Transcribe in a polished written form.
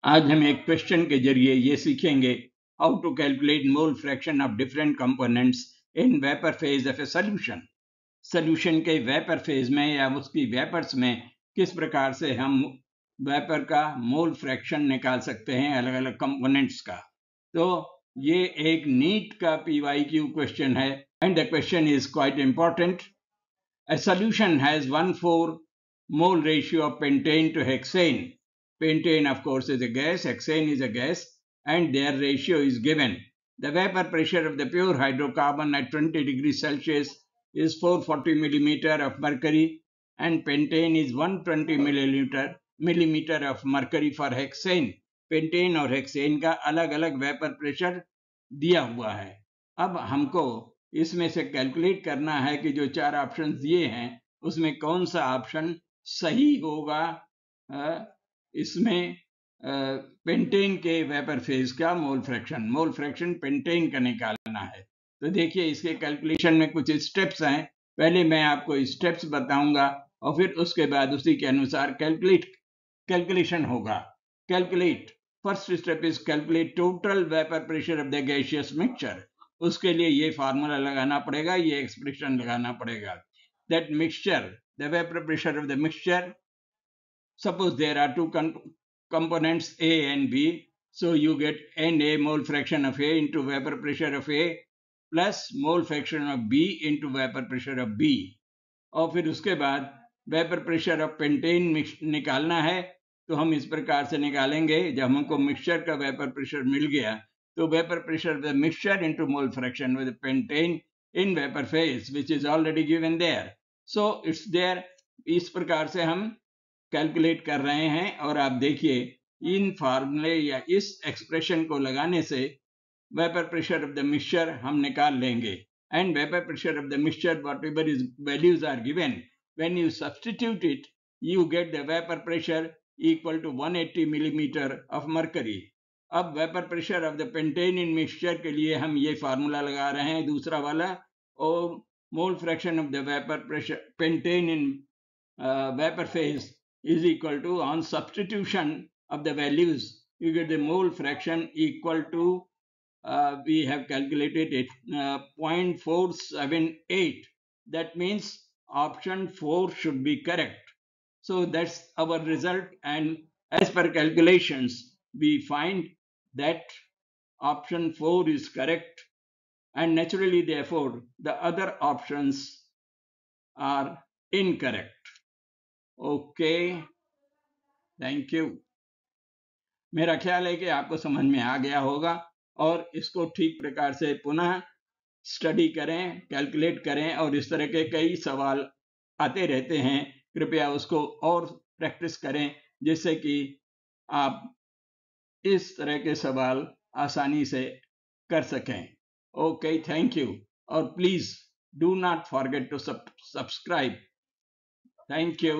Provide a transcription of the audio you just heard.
आज हम एक क्वेश्चन के जरिए ये सीखेंगे how to calculate mole fraction of different components in vapour phase of a solution. Solution के वेपर फेज में या उसकी वेपर्स में किस प्रकार से हम वेपर का मोल फ्रैक्शन निकाल सकते हैं अलग अलग कंपोनेंट्स का। तो ये एक नीट का PYQ क्वेश्चन है and the question is quite important. A solution has 1:4 mole ratio of pentane to hexane. Pentane, of course, is a gas, hexane is a gas, and their ratio is given. The vapor pressure of the pure hydrocarbon at 20 degrees Celsius is 440 millimeter of mercury, and pentane is 120 millimeter of mercury for hexane. Pentane और hexane का अलग अलग vapour pressure दिया हुआ है। अब हमको इसमें से कैलकुलेट करना है कि जो चार ऑप्शन दिए हैं उसमें कौन सा ऑप्शन सही होगा। इसमें पेंटेन के वेपर फेज का मोल फ्रैक्शन पेंटेन का निकालना है। तो देखिए इसके कैलकुलेशन में कुछ स्टेप्स हैं। पहले मैं आपको स्टेप्स बताऊंगा और फिर उसके बाद उसी के अनुसार कैलकुलेशन होगा। Calculate, first step is calculate total vapour pressure of the gaseous mixture. उसके लिए ये फार्मूला लगाना पड़ेगा, ये एक्सप्रेशन लगाना पड़ेगा। That mixture, the vapour pressure of the mixture, suppose there are two components A and B, so you get NA mole fraction of A into vapor pressure of A plus mole fraction of B into vapor pressure of B। और फिर उसके बाद vapour pressure of pentane निकालना है। तो हम इस प्रकार से निकालेंगे, जब हमको मिक्सचर का वेपर प्रेशर मिल गया तो vapour pressure of the mixture into mole fraction with pentane in vapour phase which is already given there, so it's there. इस प्रकार से हम कैलकुलेट कर रहे हैं और आप देखिए इन फार्मूले या इस एक्सप्रेशन को लगाने से vapour pressure of the mixture हम निकाल लेंगे। And vapour pressure of the mixture whatever is values are given, when you substitute it you get the vapor pressure equal to 180 millimeter of mercury। अब vapour pressure of the pentane in mixture के लिए हम ये formula लगा रहे हैं दूसरा वाला, और मोल fraction of the vapour pressure pentane in vapour phase is equal to, on substitution of the values you get the mole fraction equal to we have calculated it 0.478. That means option 4 should be correct. So that's our result, and as per calculations we find that option 4 is correct, and naturally therefore the other options are incorrect। Okay, thank you. मेरा ख्याल है कि आपको समझ में आ गया होगा और इसको ठीक प्रकार से पुनः स्टडी करें, कैलकुलेट करें, और इस तरह के कई सवाल आते रहते हैं, कृपया उसको और प्रैक्टिस करें जिससे कि आप इस तरह के सवाल आसानी से कर सकें। ओके, थैंक यू, और please do not forget to subscribe. Thank you.